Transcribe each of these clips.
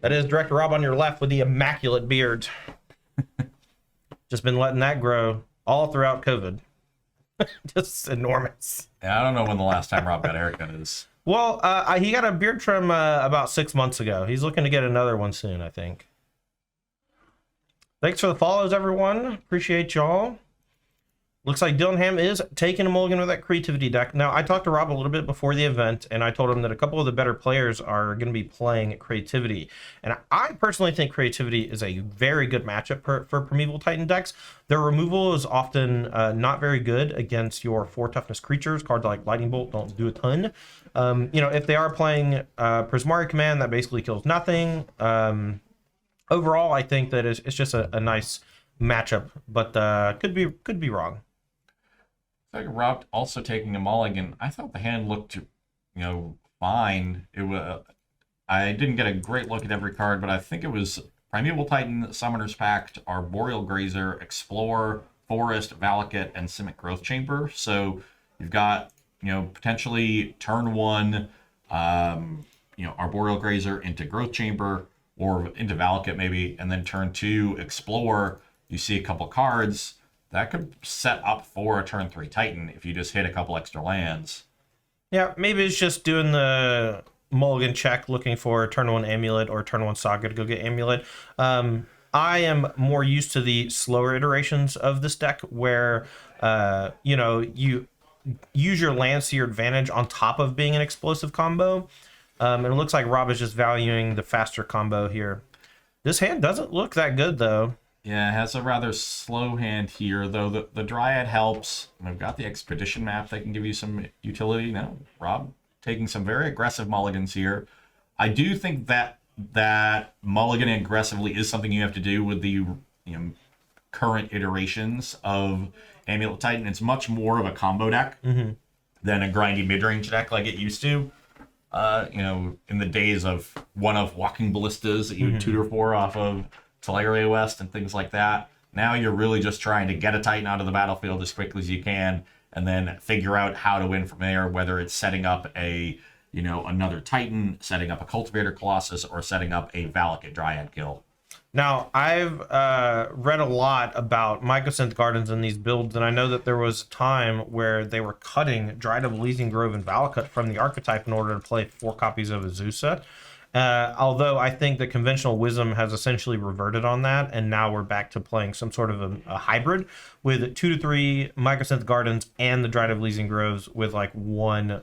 That is Director Rob on your left with the immaculate beard. Just been letting that grow all throughout COVID. Just enormous. Yeah, I don't know when the last time Rob got a haircut is. Well, he got a beard trim about 6 months ago. He's looking to get another one soon, I think. Thanks for the follows, everyone. Appreciate y'all. Looks like Dillingham is taking a mulligan with that creativity deck. Now, I talked to Rob a little bit before the event, and I told him that a couple of the better players are going to be playing creativity. And I personally think creativity is a very good matchup for Primeval Titan decks. Their removal is often not very good against your 4 toughness creatures. Cards like Lightning Bolt don't do a ton. If they are playing Prismari Command, that basically kills nothing. Overall, I think that it's just a nice matchup, but could be wrong. Like Rob also taking a mulligan. I thought the hand looked, fine. It was. I didn't get a great look at every card, but I think it was Primeval Titan, Summoner's Pact, Arboreal Grazer, Explorer, Forest, Valakut, and Simic Growth Chamber. So you've got, potentially turn 1, Arboreal Grazer into Growth Chamber or into Valakut maybe, and then turn 2, Explore. You see a couple cards. That could set up for a turn 3 Titan if you just hit a couple extra lands. Yeah, maybe it's just doing the mulligan check, looking for turn 1 Amulet or turn 1 Saga to go get Amulet. I am more used to the slower iterations of this deck where, you use your lands to your advantage on top of being an explosive combo. And it looks like Rob is just valuing the faster combo here. This hand doesn't look that good, though. Yeah, it has a rather slow hand here, though the Dryad helps. We've got the Expedition map that can give you some utility. Now, Rob taking some very aggressive mulligans here. I do think that mulliganing aggressively is something you have to do with the current iterations of Amulet Titan. It's much more of a combo deck than a grindy mid-range deck like it used to. In the days of Walking Ballistas that you would tutor for off of Teleria West and things like that. Now you're really just trying to get a Titan out of the battlefield as quickly as you can and then figure out how to win from there, whether it's setting up another Titan, setting up a Cultivator Colossus, or setting up a Valakut Dryad kill. Now, I've read a lot about Mycosynth Gardens in these builds, and I know that there was a time where they were cutting Dryad of Elysian Grove and Valakut from the archetype in order to play 4 copies of Azusa. Although I think the conventional wisdom has essentially reverted on that, and now we're back to playing some sort of a hybrid with 2 to 3 Mycosynth Gardens and the Dryad of Elysian Groves with like 1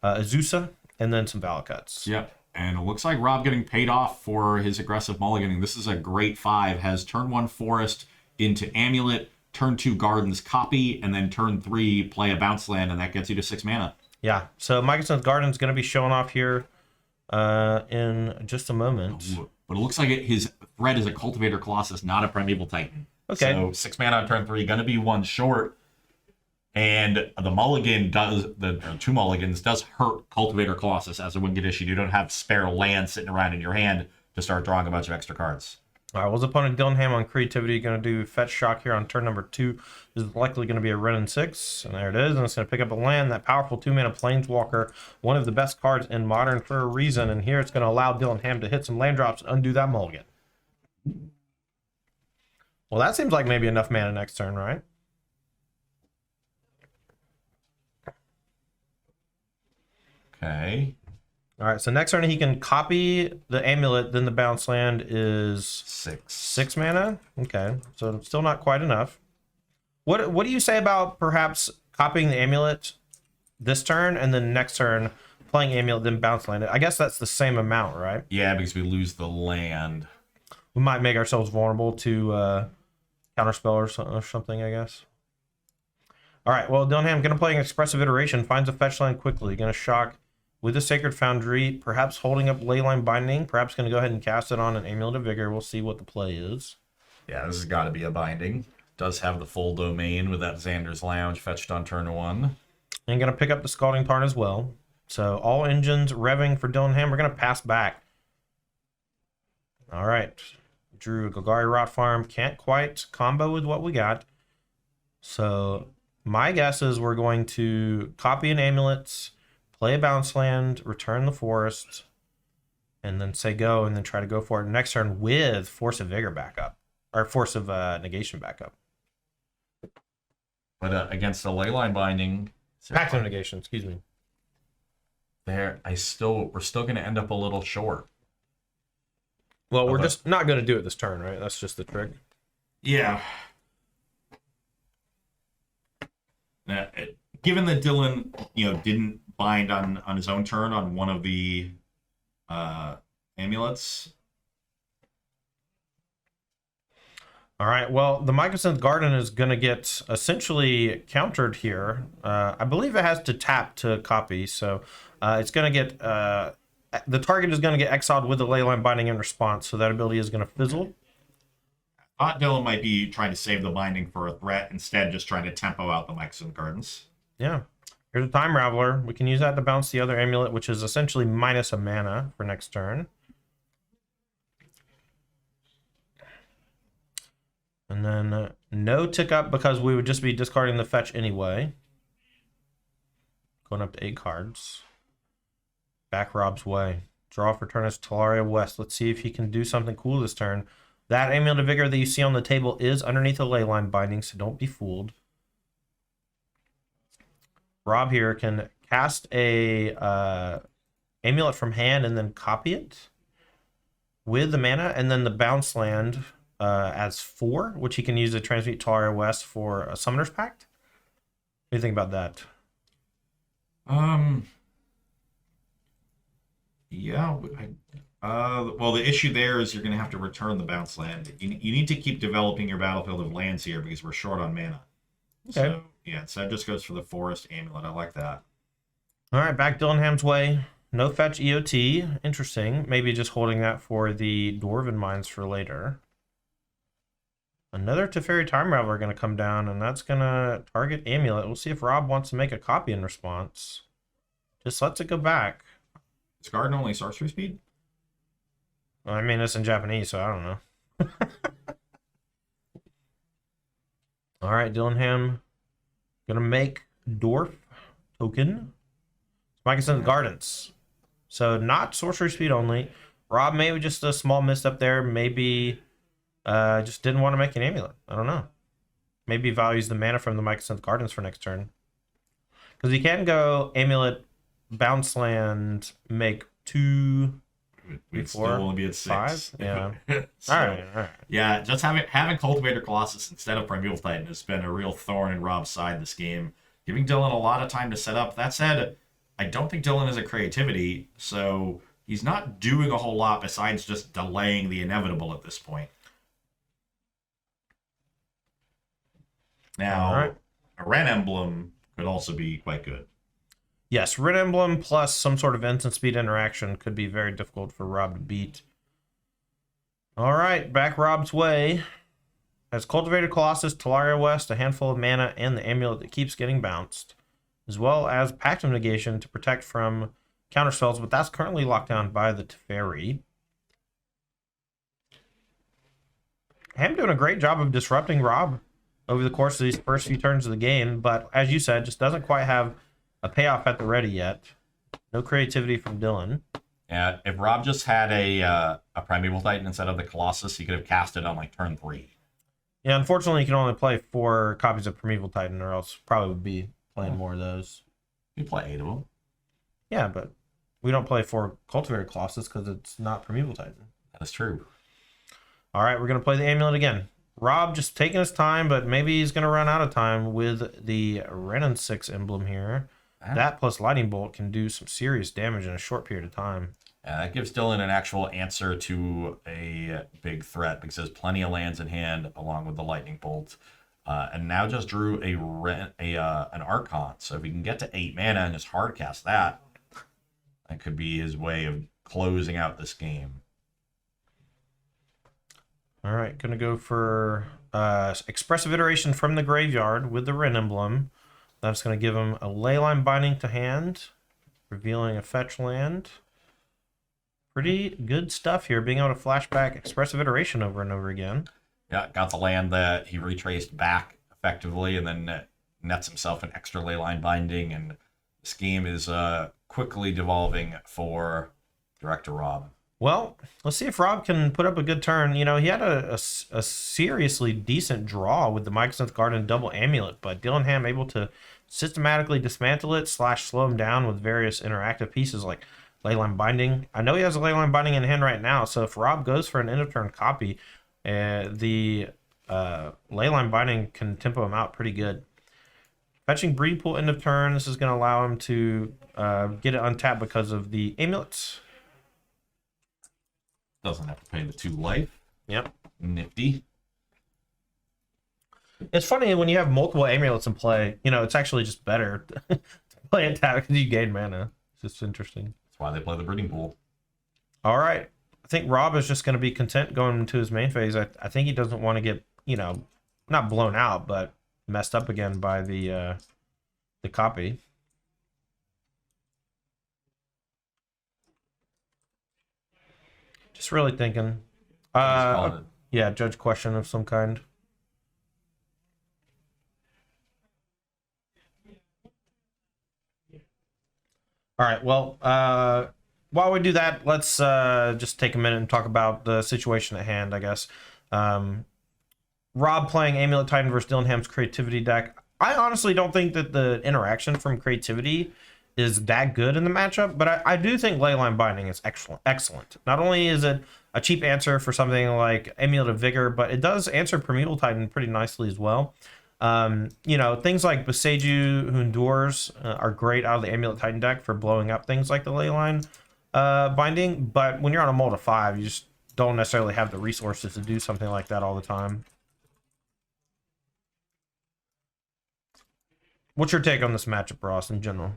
Azusa and then some Valakuts. Yep. And it looks like Rob getting paid off for his aggressive mulliganing. This is a great 5. Has turn 1 Forest into Amulet, turn 2 Gardens copy, and then turn 3 play a bounce land, and that gets you to 6 mana. Yeah, so Mycosynth Garden's going to be showing off here in just a moment. But it looks like his threat is a Cultivator Colossus, not a Primeval Titan. Okay. So 6 mana on turn 3, going to be 1 short. And the mulligan the 2 mulligans does hurt Cultivator Colossus as a win condition. You don't have spare land sitting around in your hand to start drawing a bunch of extra cards. All right, well, his opponent Dillingham on creativity going to do Fetch Shock here on turn number 2. This is likely going to be a Ren and 6, and there it is. And it's going to pick up a land, that powerful 2-mana Planeswalker, one of the best cards in Modern for a reason. And here it's going to allow Dillingham to hit some land drops and undo that mulligan. Well, that seems like maybe enough mana next turn, right? Okay. All right, so next turn he can copy the Amulet, then the bounce land is 6 mana. Okay, so still not quite enough. What do you say about perhaps copying the Amulet this turn and then next turn playing Amulet, then bounce land it? I guess that's the same amount, right? Yeah, because we lose the land. We might make ourselves vulnerable to counterspell or something, I guess. All right, well, Dillingham going to play an Expressive Iteration, finds a fetch land quickly, going to shock with the Sacred Foundry, perhaps holding up Leyline Binding, perhaps going to go ahead and cast it on an Amulet of Vigor. We'll see what the play is. Yeah, this has got to be a binding. Does have the full domain with that Xander's Lounge fetched on turn 1. And going to pick up the Scalding Tarn as well. So all engines revving for Dillingham. We're going to pass back. All right. Drew a Golgari Rot Farm. Can't quite combo with what we got. So my guess is we're going to copy an Amulet, play a bounce land, return the forest, and then say go, and then try to go for it next turn with Force of Vigor backup, or Force of Negation backup. But against the Leyline Binding, Pact of Negation, excuse me. we're still going to end up a little short. Well, we're just not going to do it this turn, right? That's just the trick. Yeah. Now, given that Dylan, didn't bind on his own turn on one of the amulets. All right. Well, the Mycosynth Garden is going to get essentially countered here. I believe it has to tap to copy, so it's going to get the target is going to get exiled with the Leyline Binding in response. So that ability is going to fizzle. I thought Dylan might be trying to save the binding for a threat, instead just trying to tempo out the Mycosynth Gardens. Yeah. Here's a Time Raveler. We can use that to bounce the other amulet, which is essentially minus a mana for next turn. And then no tick up because we would just be discarding the fetch anyway. Going up to 8 cards. Back Rob's way. Draw for turn is Talaria West. Let's see if he can do something cool this turn. That Amulet of Vigor that you see on the table is underneath the Leyline Binding, so don't be fooled. Rob here can cast a amulet from hand and then copy it with the mana, and then the bounce land as 4, which he can use to transmute Talaria West for a Summoner's Pact. What do you think about that? Yeah. Well, the issue there is you're going to have to return the bounce land. You need to keep developing your battlefield of lands here because we're short on mana. Okay. So, yeah, so it just goes for the Forest Amulet. I like that. All right, back Dillenham's way. No fetch EOT. Interesting. Maybe just holding that for the Dwarven Mines for later. Another Teferi Time Raveler going to come down, and that's going to target Amulet. We'll see if Rob wants to make a copy in response. Just lets it go back. Is Garden only sorcery speed? Well, I mean, it's in Japanese, so I don't know. All right, Dillenham. Gonna make Dwarf token. Mycosynth Gardens. So not sorcery speed only. Rob maybe just a small misstep there. Maybe just didn't want to make an amulet. I don't know. Maybe values the mana from the Mycosynth Gardens for next turn. Because he can go amulet, bounce land, make 2, We'd 4, still only be at 6. 5. Yeah. So, all right. Yeah, just having Cultivator Colossus instead of Primeval Titan has been a real thorn in Rob's side this game, giving Dylan a lot of time to set up. That said, I don't think Dylan has a creativity, so he's not doing a whole lot besides just delaying the inevitable at this point. Now, a Red Emblem could also be quite good. Yes, Red Emblem plus some sort of instant speed interaction could be very difficult for Rob to beat. All right, back Rob's way. Has Cultivated Colossus, Talaria West, a handful of mana, and the amulet that keeps getting bounced, as well as Pact of Negation to protect from counterspells, but that's currently locked down by the Teferi. Ham doing a great job of disrupting Rob over the course of these first few turns of the game, but as you said, just doesn't quite have a payoff at the ready yet. No creativity from Dylan. Yeah, if Rob just had a Primeval Titan instead of the Colossus, he could have cast it on like turn 3. Yeah, unfortunately, you can only play 4 copies of Primeval Titan, or else probably would be playing more of those. You play 8 of them. Yeah, but we don't play 4 Cultivated Colossus because it's not Primeval Titan. That is true. All right, we're going to play the amulet again. Rob just taking his time, but maybe he's going to run out of time with the Renin 6 emblem here. That plus Lightning Bolt can do some serious damage in a short period of time. Yeah, that gives Dylan an actual answer to a big threat because there's plenty of lands in hand along with the Lightning Bolt. And now just drew an Archon. So if he can get to 8 mana and just hard cast that, that could be his way of closing out this game. All right, going to go for Expressive Iteration from the graveyard with the Ren emblem. That's going to give him a Leyline Binding to hand, revealing a fetch land. Pretty good stuff here, being able to flashback Expressive Iteration over and over again. Yeah, got the land that he retraced back effectively and then nets himself an extra Leyline Binding, and this game is quickly devolving for Director Rob. Well, let's see if Rob can put up a good turn. You know, he had a seriously decent draw with the Mycosynth Garden double amulet, but Dillingham able to systematically dismantle it / slow him down with various interactive pieces like Leyline Binding. I know he has a Leyline Binding in hand right now, so if Rob goes for an end of turn copy, the Leyline Binding can tempo him out pretty good. Fetching Breed Pool end of turn, this is going to allow him to get it untapped because of the amulets. Doesn't have to pay the 2 life. Yep. Nifty. It's funny when you have multiple amulets in play, you know, it's actually just better to play it tap because you gain mana. It's just interesting. That's why they play the breeding pool. All right. I think Rob is just going to be content going into his main phase. I think he doesn't want to get, you know, not blown out, but messed up again by the copy. Just really thinking. Yeah, judge question of some kind. All right, well, while we do that, let's just take a minute and talk about the situation at hand, I guess. Rob playing Amulet Titan versus Dillingham's Creativity deck. I honestly don't think that the interaction from Creativity is that good in the matchup, but I do think Leyline Binding is excellent. Not only is it a cheap answer for something like Amulet of Vigor, but it does answer Primeval Titan pretty nicely as well. You know, things like Boseiju Who Endures are great out of the Amulet Titan deck for blowing up things like the Leyline Binding, but when you're on a mold of 5, you just don't necessarily have the resources to do something like that all the time. What's your take on this matchup, Ross, in general?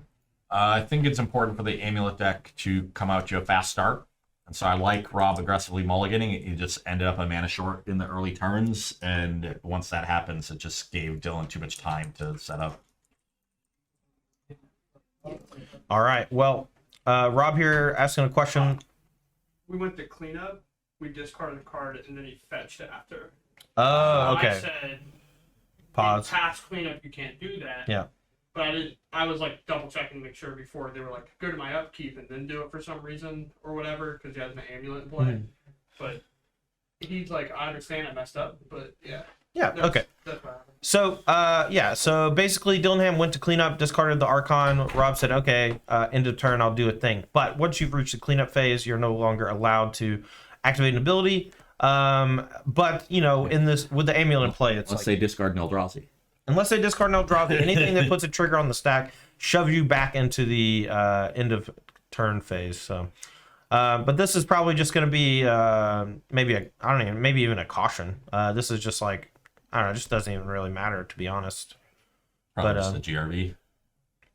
I think it's important for the Amulet deck to come out to a fast start. And so I like Rob aggressively mulliganing. He just ended up a mana short in the early turns. And once that happens, it just gave Dylan too much time to set up. All right. Well, Rob here asking a question. We went to cleanup. We discarded the card, and then he fetched it after. Oh, okay. I said, Pause. Past cleanup, you can't do that. Yeah. But I didn't. I was like double checking to make sure before they were like, go to my upkeep and then do it for some reason or whatever because he has an amulet in play. Mhm. But he's like, I understand I messed up, but yeah. Yeah. Okay. That's what happened. So, yeah. So basically, Dillingham went to clean up, discarded the Archon. Rob said, "Okay, end of turn, I'll do a thing." But once you've reached the cleanup phase, you're no longer allowed to activate an ability. But you know, in this with the amulet in play, it's Let's like, say discard Eldrazi. unless they discard an Eldrazi, anything that puts a trigger on the stack shoves you back into the end of turn phase. So, but this is probably just going to be maybe even a caution. This is just like, I don't know, it just doesn't even really matter, to be honest. Probably But, just the GRV.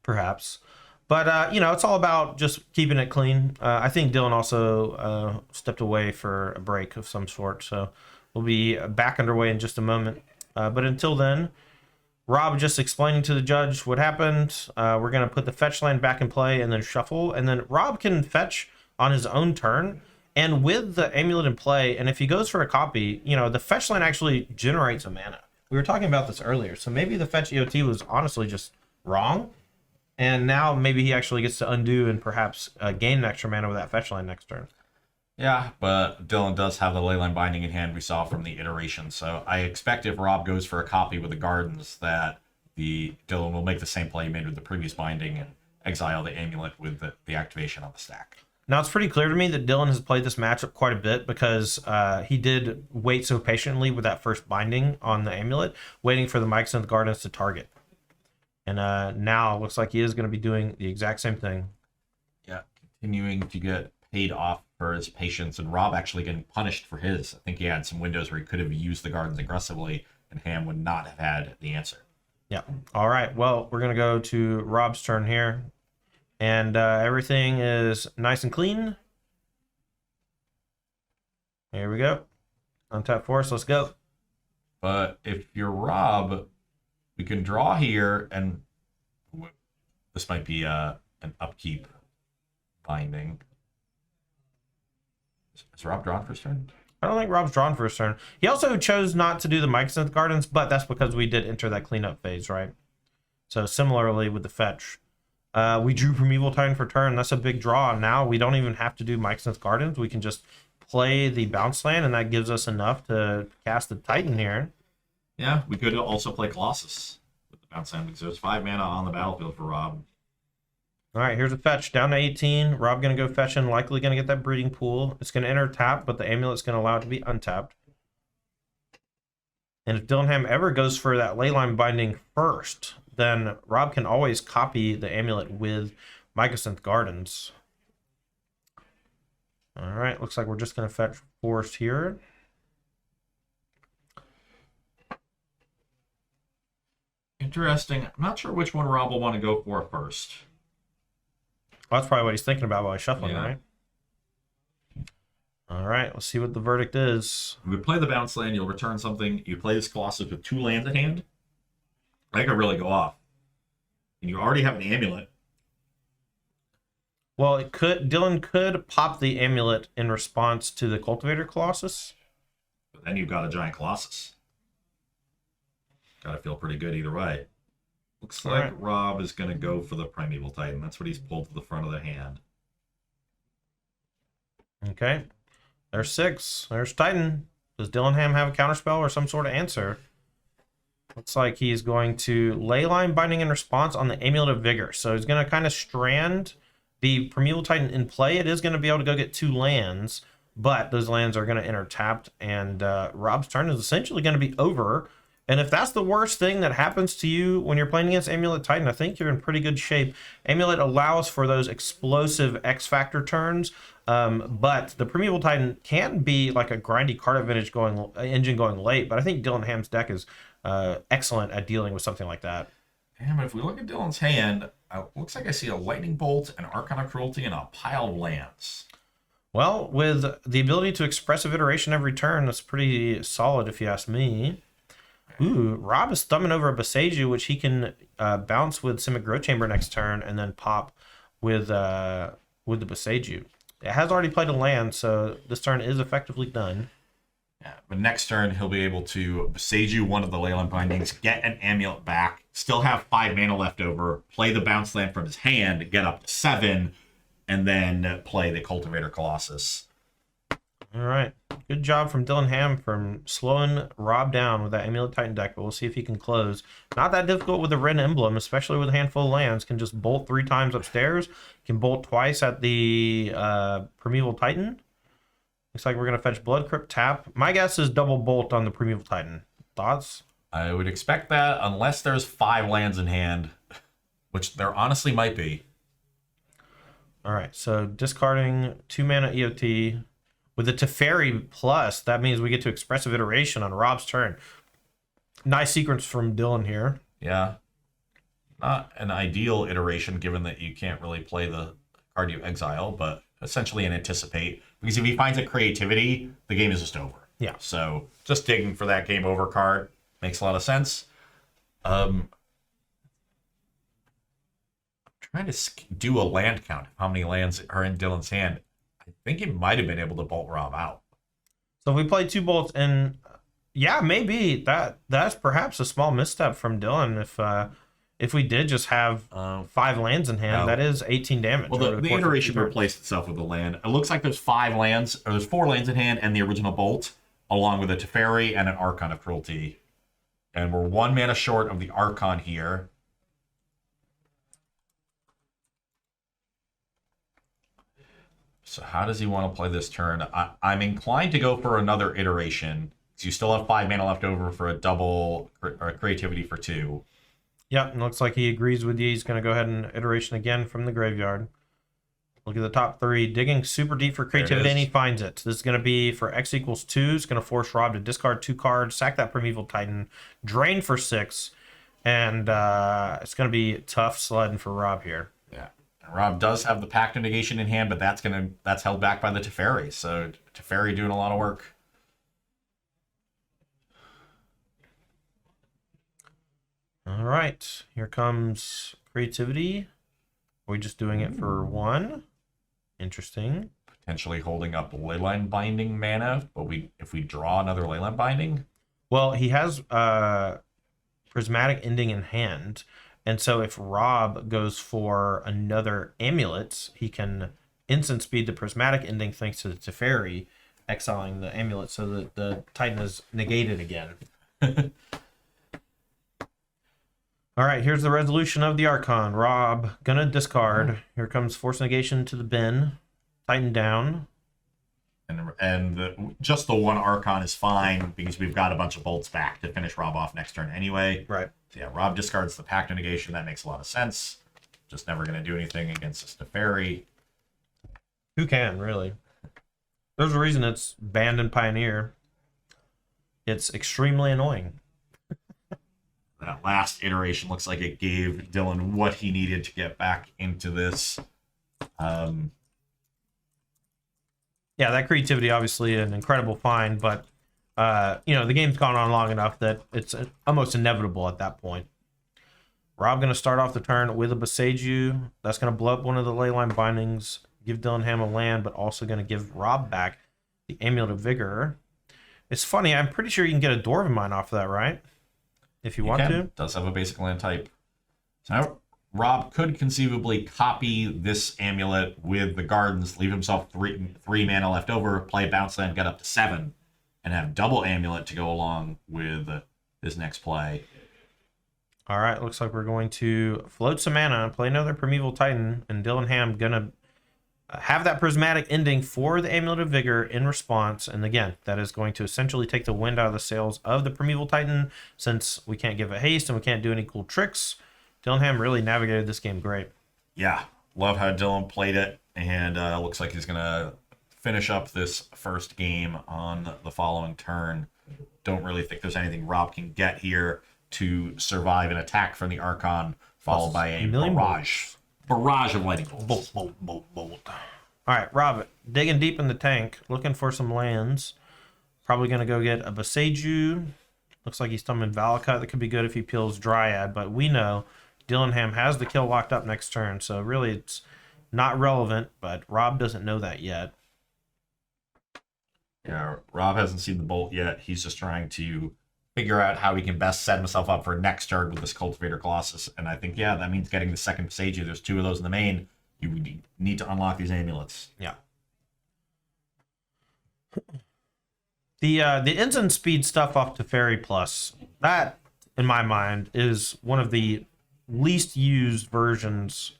Perhaps. But, you know, it's all about just keeping it clean. I think Dylan also stepped away for a break of some sort. So we'll be back underway in just a moment. But until then, Rob just explaining to the judge what happened. We're going to put the fetch land back in play and then shuffle. And then Rob can fetch on his own turn. And with the amulet in play, and if he goes for a copy, you know, the fetch land actually generates a mana. We were talking about this earlier. So maybe the fetch EOT was honestly just wrong. And now maybe he actually gets to undo and perhaps gain an extra mana with that fetch line next turn. Yeah, but Dylan does have the Leyline Binding in hand we saw from the iteration. So I expect if Rob goes for a copy with the Gardens that Dylan will make the same play he made with the previous binding and exile the amulet with the activation on the stack. Now, it's pretty clear to me that Dylan has played this matchup quite a bit because he did wait so patiently with that first binding on the amulet, waiting for the Mycosynth Gardens to target. And now it looks like he is going to be doing the exact same thing. Yeah, continuing to get paid off for his patience, and Rob actually getting punished for his. I think he had some windows where he could have used the Gardens aggressively, and Ham would not have had the answer. Yeah. All right. Well, we're going to go to Rob's turn here. And everything is nice and clean. Here we go. Untap force. Let's go. But if you're Rob, we can draw here, and this might be an upkeep binding. Is Rob drawn for his turn? I don't think Rob's drawn for his turn. He also chose not to do the Mycosynth Gardens, but that's because we did enter that cleanup phase, right? So similarly with the fetch. We drew Primeval Titan for turn. That's a big draw. Now we don't even have to do Mycosynth Gardens. We can just play the bounce land, and that gives us enough to cast the Titan here. Yeah, we could also play Colossus with the bounce land because there's 5 mana on the battlefield for Rob. All right, here's a fetch down to 18. Rob going to go fetch in, likely going to get that breeding pool. It's going to enter tap, but the amulet's going to allow it to be untapped. And if Dillingham ever goes for that Leyline Binding first, then Rob can always copy the amulet with Mycosynth Gardens. All right, looks like we're just going to fetch Forest here. Interesting. I'm not sure which one Rob will want to go for first. Well, that's probably what he's thinking about while he's shuffling, Yeah. right? All right, let's see what the verdict is. If we play the bounce land, you'll return something. You play this Colossus with 2 lands at hand. That could really go off. And you already have an amulet. Well, Dylan could pop the amulet in response to the Cultivator Colossus. But then you've got a giant Colossus. Gotta feel pretty good either way. Looks like right. Rob is going to go for the Primeval Titan. That's what he's pulled to the front of the hand. Okay. There's 6. There's Titan. Does Dillingham have a counterspell or some sort of answer? Looks like he's going to Leyline Binding in response on the Amulet of Vigor. So he's going to kind of strand the Primeval Titan in play. It is going to be able to go get 2 lands, but those lands are going to enter tapped, and Rob's turn is essentially going to be over. And if that's the worst thing that happens to you when you're playing against Amulet Titan, I think you're in pretty good shape. Amulet allows for those explosive X-Factor turns, but the Primeval Titan can be like a grindy card advantage engine going late, but I think Dillingham's deck is excellent at dealing with something like that. Damn, if we look at Dylan's hand, looks like I see a Lightning Bolt, an Archon of Cruelty, and a pile of lands. Well, with the ability to expressive iteration every turn, that's pretty solid if you ask me. Ooh, Rob is thumbing over a Boseiju, which he can bounce with Simic Growth Chamber next turn and then pop with the Boseiju. It has already played a land, so this turn is effectively done. Yeah, but next turn he'll be able to Boseiju one of the Leyline Bindings, get an amulet back, still have 5 mana left over, play the bounce land from his hand, get up to 7, and then play the Cultivator Colossus. All right. Good job from Dillingham from slowing Rob down with that Amulet Titan deck, but we'll see if he can close. Not that difficult with the Red Emblem, especially with a handful of lands. Can just bolt 3 times upstairs. Can bolt twice at the Primeval Titan. Looks like we're going to fetch Blood Crypt tap. My guess is double bolt on the Primeval Titan. Thoughts? I would expect that unless there's 5 lands in hand, which there honestly might be. All right, so discarding 2 mana EOT. With the Teferi plus, that means we get to expressive iteration on Rob's turn. Nice sequence from Dylan here. Yeah. Not an ideal iteration, given that you can't really play the card you exile, but essentially an anticipate. Because if he finds a creativity, the game is just over. Yeah. So just digging for that game over card makes a lot of sense. Trying to do a land count of how many lands are in Dylan's hand. I think he might have been able to bolt Rob out. So if we play 2 bolts, and yeah, maybe that's perhaps a small misstep from Dylan. If we did just have 5 lands in hand, that is 18 damage. Well, the iteration replaced itself with a land. It looks like there's 5 lands, or there's 4 lands in hand, and the original bolt, along with a Teferi and an Archon of Cruelty. And we're 1 mana short of the Archon here. So how does he want to play this turn? I'm inclined to go for another iteration, because you still have 5 mana left over for a double or creativity for 2. Yep, and looks like he agrees with you. He's going to go ahead and iteration again from the graveyard. Look at the top 3. Digging super deep for creativity, and he finds it. This is going to be for X equals 2. It's going to force Rob to discard 2 cards, sack that Primeval Titan, drain for 6, and it's going to be tough sledding for Rob here. Yeah. Rob does have the Pact of Negation in hand, but that's held back by the Teferi. So Teferi doing a lot of work. All right, here comes creativity. Are we just doing it for 1? Interesting. Potentially holding up Leyline Binding mana, but if we draw another Leyline Binding. Well, he has Prismatic Ending in hand, And so if Rob goes for another amulet, he can instant speed the prismatic ending thanks to the Teferi, exiling the amulet so that the Titan is negated again. All right, here's the resolution of the Archon. Rob, gonna discard. Here comes Force Negation to the bin. Titan down. And just the one Archon is fine because we've got a bunch of bolts back to finish Rob off next turn anyway. Right. So yeah, Rob discards the Pact of Negation. That makes a lot of sense. Just never going to do anything against this Teferi. Who can, really? There's a reason it's banned in Pioneer. It's extremely annoying. That last iteration looks like it gave Dylan what he needed to get back into this. Yeah, that creativity obviously an incredible find, but the game's gone on long enough that it's almost inevitable at that point. Rob gonna start off the turn with a Boseiju. That's gonna blow up one of the Leyline bindings, give Dillingham a land, but also gonna give Rob back the Amulet of Vigor. It's funny, I'm pretty sure you can get a Dwarven Mine off of that, right? If you want to. Does have a basic land type. So now Rob could conceivably copy this amulet with the gardens, leave himself three mana left over, play bounce land, get up to 7, and have double amulet to go along with his next play. All right, looks like we're going to float some mana, play another Primeval Titan, and Dillingham gonna have that prismatic ending for the Amulet of Vigor in response. And again, that is going to essentially take the wind out of the sails of the Primeval Titan, since we can't give it haste and we can't do any cool tricks. Dillingham really navigated this game great. Yeah, love how Dylan played it, and looks like he's going to finish up this first game on the following turn. Don't really think there's anything Rob can get here to survive an attack from the Archon, followed by a barrage of lightning bolts. Bolt. All right, Rob, digging deep in the tank, looking for some lands. Probably going to go get a Boseiju. Looks like he's summoned Valakut. That could be good if he peels Dryad, but we know Dillingham has the kill locked up next turn, so really it's not relevant, but Rob doesn't know that yet. Yeah, Rob hasn't seen the bolt yet. He's just trying to figure out how he can best set himself up for next turn with this Cultivator Colossus. And I think, yeah, that means getting the second Boseiju. There's 2 of those in the main. You need to unlock these amulets. Yeah. The instant speed stuff off to Fairy Plus, that, in my mind, is one of the least used versions,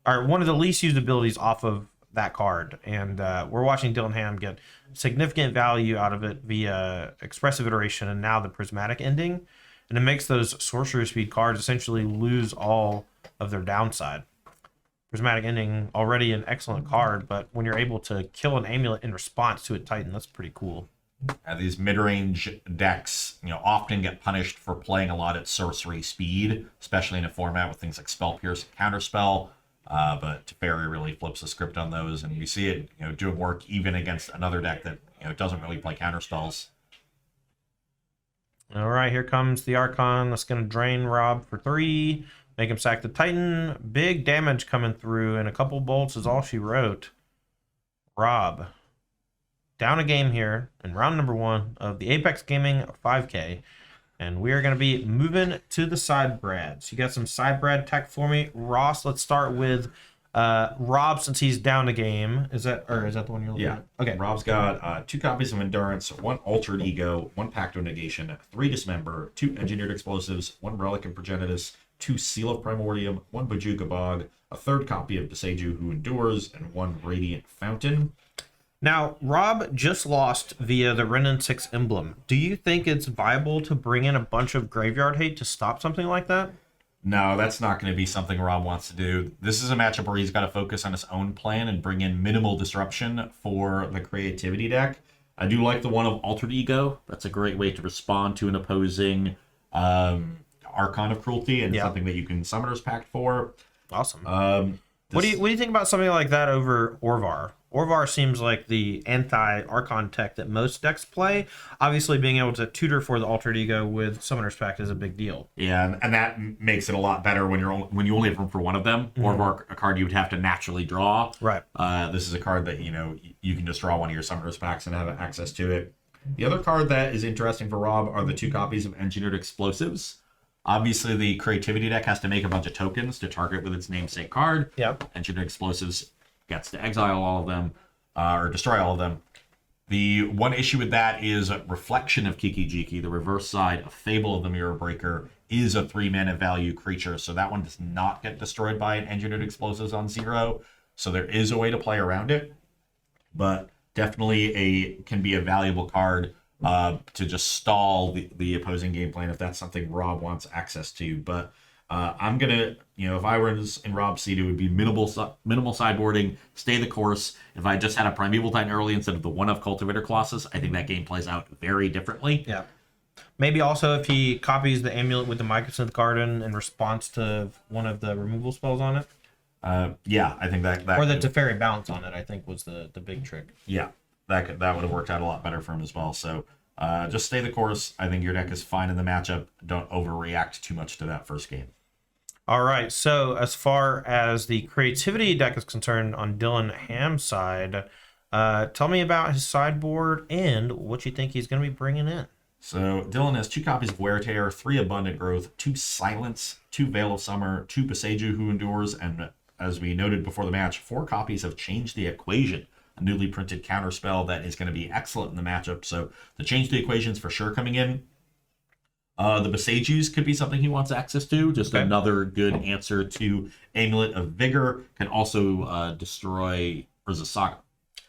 or one of the least used abilities off of that card. And we're watching Dillingham get significant value out of it via Expressive Iteration and now the Prismatic Ending. And it makes those Sorcerer Speed cards essentially lose all of their downside. Prismatic Ending, already an excellent card, but when you're able to kill an amulet in response to a Titan, that's pretty cool. These mid-range decks, often get punished for playing a lot at sorcery speed, especially in a format with things like Spell Pierce and Counterspell. But Teferi really flips the script on those, and we see it, doing work even against another deck that doesn't really play counterspells. All right, here comes the Archon. That's going to drain Rob for 3, make him sack the Titan. Big damage coming through, and a couple bolts is all she wrote. Rob, down a game here in round number 1 of the Apex Gaming 5K. And we are going to be moving to the side brads. You got some side brad tech for me, Ross? Let's start with Rob, since he's down a game. Is that the one you're looking at? Okay. Rob's got 2 copies of Endurance, 1 Altered Ego, 1 Pact of Negation, 3 Dismember, 2 Engineered Explosives, 1 Relic of Progenitus, 2 Seal of Primordium, 1 Bojuka Bog, a 3rd copy of Boseiju Who Endures, and 1 Radiant Fountain. Now, Rob just lost via the Renin 6 emblem. Do you think it's viable to bring in a bunch of graveyard hate to stop something like that? No, that's not going to be something Rob wants to do. This is a matchup where he's got to focus on his own plan and bring in minimal disruption for the creativity deck. I do like the one of Altered Ego. That's a great way to respond to an opposing Archon of Cruelty, and something that you can Summoner's Pact for. Awesome. What do you think about something like that over Orvar? Orvar seems like the anti-Archon tech that most decks play. Obviously, being able to tutor for the Altered Ego with Summoner's Pact is a big deal. Yeah, and that makes it a lot better when you only have room for one of them. Mm-hmm. Orvar, a card you would have to naturally draw. Right. This is a card that you can just draw one of your Summoner's Pacts and have access to it. The other card that is interesting for Rob are the 2 copies of Engineered Explosives. Obviously, the creativity deck has to make a bunch of tokens to target with its namesake card. Yep. Engineered Explosives gets to exile all of them, or destroy all of them. The one issue with that is Reflection of Kiki Jiki, the reverse side of Fable of the Mirror Breaker, is a 3-mana value creature, so that one does not get destroyed by an Engineered Explosives on 0. So there is a way to play around it, but definitely can be a valuable card to just stall the opposing game plan if that's something Rob wants access to. But I'm gonna, if I were in Rob's seat, it would be minimal sideboarding, stay the course. If I just had a Primeval Titan early instead of the one of Cultivator Colossus, I think that game plays out very differently. Yeah. Maybe also if he copies the amulet with the Mycosynth Garden in response to one of the removal spells on it. Yeah, I think that or the Teferi Bounce on it, I think, was the big trick. Yeah, that would have worked out a lot better for him as well. So just stay the course. I think your deck is fine in the matchup. Don't overreact too much to that first game. All right, so as far as the creativity deck is concerned on Dylan Ham's side, tell me about his sideboard and what you think he's going to be bringing in. So Dylan has 2 copies of Wear Tear, 3 Abundant Growth, 2 Silence, 2 Veil of Summer, 2 Boseiju Who Endures, and as we noted before the match, 4 copies of Change the Equation, a newly printed counterspell that is going to be excellent in the matchup. So the Change the Equation is for sure coming in. The Boseijus could be something he wants access to. Just another good answer to Amulet of Vigor. Can also destroy Urza Saga.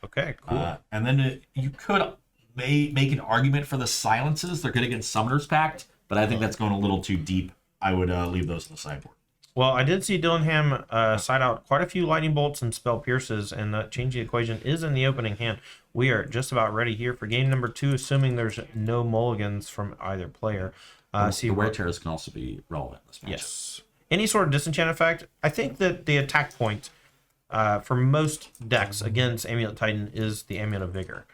Okay, cool. And then you could make an argument for the Silences. They're good against Summoner's Pact, but I think that's going a little too deep. I would leave those in the sideboard. Well, I did see Dylan Ham side out quite a few Lightning Bolts and Spell Pierces, and that Change the Equation is in the opening hand. We are just about ready here for game number 2, assuming there's no mulligans from either player. The Wear Tears can also be relevant in this matchup. Yes. Any sort of disenchant effect. I think that the attack point for most decks against Amulet Titan is the Amulet of Vigor.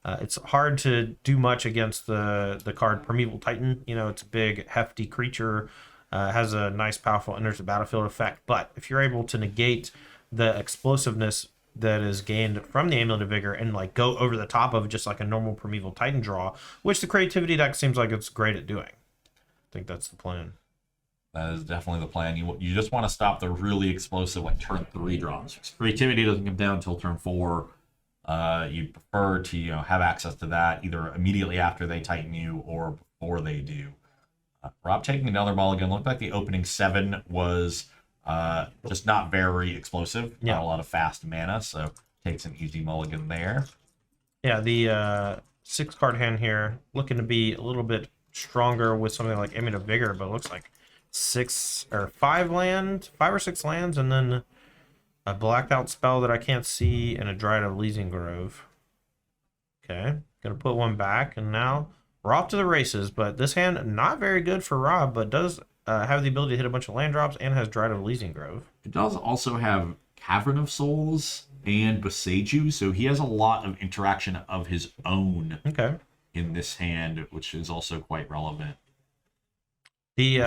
It's hard to do much against the card Primeval Titan. It's a big, hefty creature, has a nice, powerful enters the battlefield effect. But if you're able to negate the explosiveness that is gained from the Amulet of Vigor and go over the top of just like a normal Primeval Titan draw, which the creativity deck seems like it's great at doing. I think that's the plan. That is definitely the plan. You just want to stop the really explosive turn 3 draws. Creativity doesn't come down until turn 4. You prefer to have access to that either immediately after they Titan you or before they do. Rob taking another mulligan. Looked like the opening 7 was just not very explosive. Yeah. Not a lot of fast mana, so takes an easy mulligan there. Yeah, the 6-card hand here looking to be a little bit stronger with something like Amulet of Vigor, but it looks like 5 or 6 lands, and then a blacked out spell that I can't see, and a Dryad of Leasing Grove. Okay, gonna put one back, and now we're off to the races. But this hand not very good for Rob, but does have the ability to hit a bunch of land drops and has Dryad of Leasing Grove. It does also have Cavern of Souls and Boseiju, so he has a lot of interaction of his own. Okay. In this hand, which is also quite relevant. The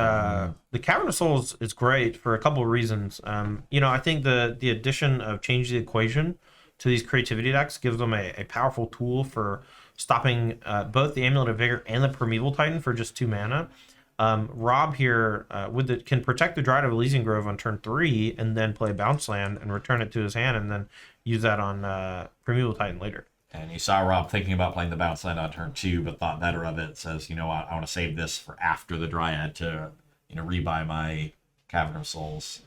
Cavern of Souls is great for a couple of reasons. I think the addition of Change the Equation to these creativity decks gives them a powerful tool for stopping both the Amulet of Vigor and the Primeval Titan for just 2 mana. Rob here can protect the Dryad of Elysian Grove on turn 3 and then play Bounce Land and return it to his hand and then use that on Primeval Titan later. And you saw Rob thinking about playing the Bounce Land on turn 2, but thought better of it. Says, I want to save this for after the Dryad to, rebuy my Cavern of Souls.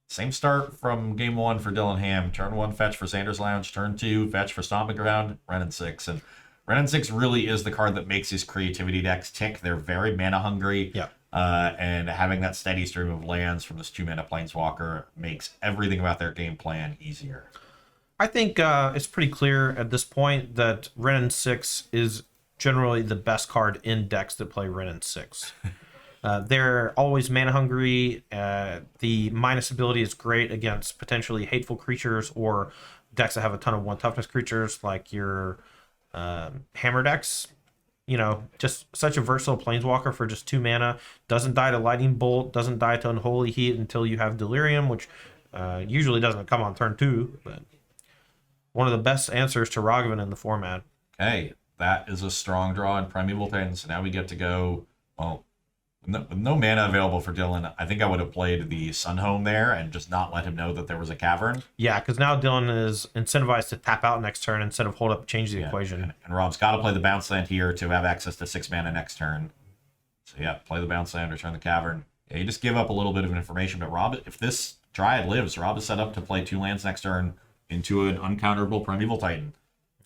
Same start from game 1 for Dylan Ham. Turn 1, fetch for Sanders Lounge. Turn 2, fetch for Stomping Ground. Renin 6. And Renin 6 really is the card that makes his creativity decks tick. They're very mana hungry. Yeah. And having that steady stream of lands from this 2-mana Planeswalker makes everything about their game plan easier. I think it's pretty clear at this point that Renin 6 is generally the best card in decks that play Renin 6. They're always mana hungry. The minus ability is great against potentially hateful creatures or decks that have a ton of 1 toughness creatures like your hammer decks. Just such a versatile Planeswalker for just 2 mana. Doesn't die to Lightning Bolt, doesn't die to Unholy Heat until you have Delirium, which usually doesn't come on turn 2, but one of the best answers to Ragavan in the format. Okay, that is a strong draw in Primeval Titan. So now we get to go, with no mana available for Dylan, I think I would have played the Sunhome there and just not let him know that there was a cavern. Yeah, because now Dylan is incentivized to tap out next turn instead of hold up, change the equation. And Rob's got to play the bounce land here to have access to 6 mana next turn. So yeah, play the bounce land, return the cavern. Yeah, you just give up a little bit of information, but Rob, if this Dryad lives, Rob is set up to play 2 lands next turn into an uncounterable Primeval Titan.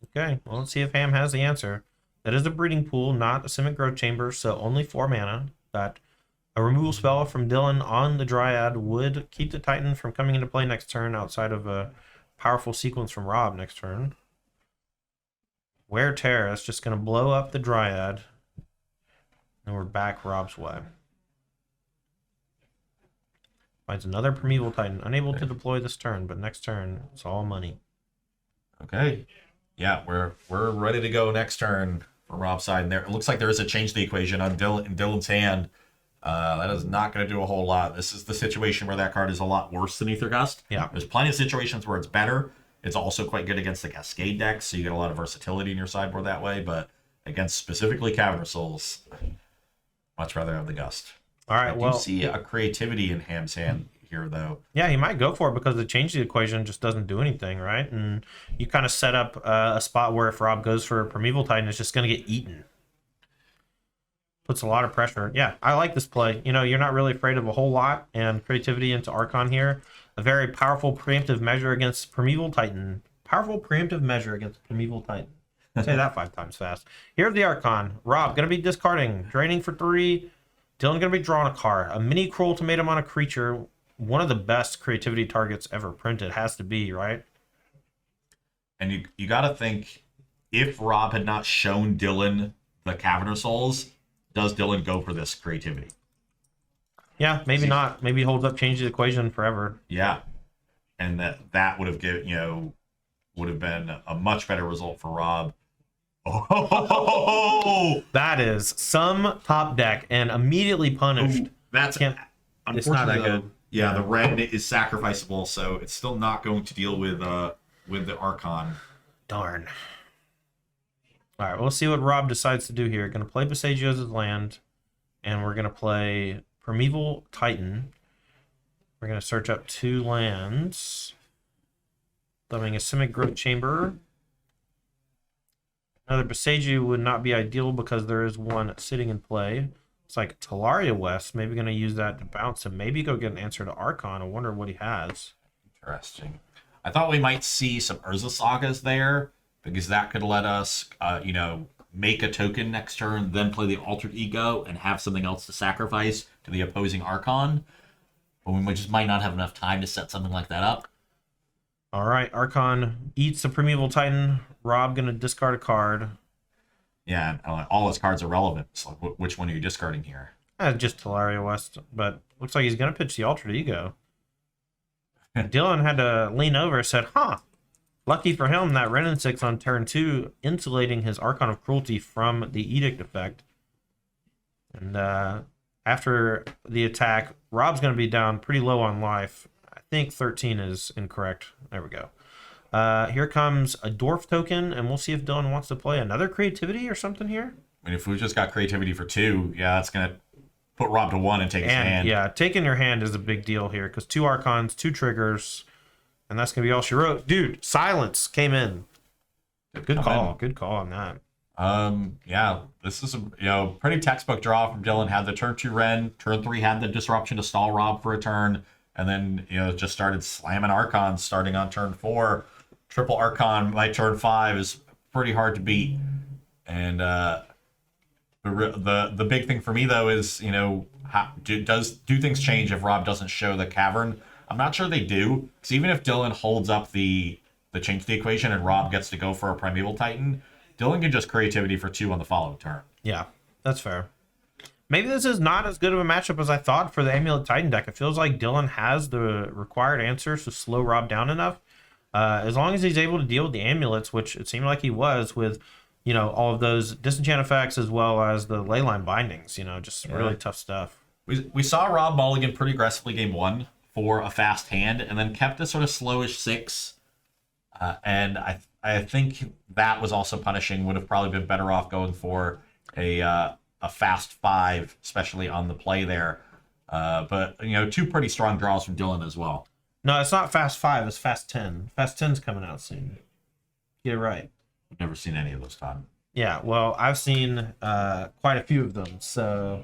Okay, well, let's see if Ham has the answer. That is a breeding pool, not a Simic Growth Chamber, so only 4 mana. That a removal spell from Dylan on the Dryad would keep the Titan from coming into play next turn outside of a powerful sequence from Rob next turn. Wear Tear, that's just going to blow up the Dryad. And we're back Rob's way. Finds another Primeval Titan, unable to deploy this turn, but next turn, it's all money. Okay. Yeah, we're ready to go next turn for Rob's side. And there, it looks like there is a change to the equation on Dylan's hand. That is not going to do a whole lot. This is the situation where that card is a lot worse than Ether Gust. Yeah. There's plenty of situations where it's better. It's also quite good against the Cascade decks, so you get a lot of versatility in your sideboard that way. But against specifically Cavern Souls, much rather have the Gust. All right, I do see a creativity in Ham's hand here, though. Yeah, he might go for it because the change to the equation just doesn't do anything, right? And you kind of set up a spot where if Rob goes for a Primeval Titan, it's just going to get eaten. Puts a lot of pressure. Yeah, I like this play. You know, you're not really afraid of a whole lot, and creativity into Archon here. A very powerful preemptive measure against Primeval Titan. Powerful preemptive measure against Primeval Titan. Say that 5 times fast. Here's the Archon. Rob, going to be discarding. Draining for 3. Dylan going to be drawing a card. A mini Cruel Ultimatum on a creature. One of the best creativity targets ever printed. Has to be, right? And you got to think, if Rob had not shown Dylan the Cavern Souls, does Dylan go for this creativity? Yeah, maybe not. Maybe he holds up, change the equation forever. Yeah. And that would have would have been a much better result for Rob. Oh, that is some top deck and immediately punished. That's unfortunately, it's not that good. Yeah, the red is sacrificable, so it's still not going to deal with the Archon. Darn. All right, we'll see what Rob decides to do here. Going to play Besagio's land, and we're going to play Primeval Titan. We're going to search up 2 lands. Thumbing a Simic Growth Chamber. Another Besagio would not be ideal because there is one sitting in play. It's like Talaria West. Maybe going to use that to bounce and maybe go get an answer to Archon. I wonder what he has. Interesting. I thought we might see some Urza Sagas there, because that could let us, make a token next turn, then play the Altered Ego and have something else to sacrifice to the opposing Archon. But we just might not have enough time to set something like that up. All right, Archon eats the Primeval Titan. Rob going to discard a card. Yeah, and all his cards are relevant. So which one are you discarding here? Just Talaria West, but looks like he's going to pitch the Altered Ego. Dylan had to lean over and said, lucky for him, that Renin 6 on turn 2, insulating his Archon of Cruelty from the Edict effect. And after the attack, Rob's going to be down pretty low on life. I think 13 is incorrect. There we go. Here comes a Dwarf token, and we'll see if Dylan wants to play another creativity or something here. I mean, if we just got creativity for 2, yeah, that's going to put Rob to 1 and take his hand. Yeah, taking your hand is a big deal here, because 2 Archons, 2 triggers, and that's going to be all she wrote. Dude, silence came in. Good call. Good call on that. Yeah, this is a pretty textbook draw from Dylan. Had the turn 2 Ren, turn 3 had the disruption to stall Rob for a turn, and then just started slamming Archons starting on turn 4. Triple Archon by turn 5 is pretty hard to beat. And the big thing for me though is do things change if Rob doesn't show the Cavern? I'm not sure they do, because even if Dylan holds up the change to the equation and Rob gets to go for a Primeval Titan, Dylan can just creativity for 2 on the following turn. Yeah, that's fair. Maybe this is not as good of a matchup as I thought for the Amulet Titan deck. It feels like Dylan has the required answers to slow Rob down enough. As long as he's able to deal with the amulets, which it seemed like he was with, all of those disenchant effects as well as the leyline bindings, just really tough stuff. We saw Rob mulligan pretty aggressively game 1 for a fast hand, and then kept a sort of slowish 6. And I think that was also punishing. Would have probably been better off going for a a fast 5, especially on the play there. But you know, 2 pretty strong draws from Dylan as well. No, it's not fast 5. It's fast 10. Fast 10's coming out soon. Get it right. I've never seen any of those, Todd. Yeah, well, I've seen quite a few of them, so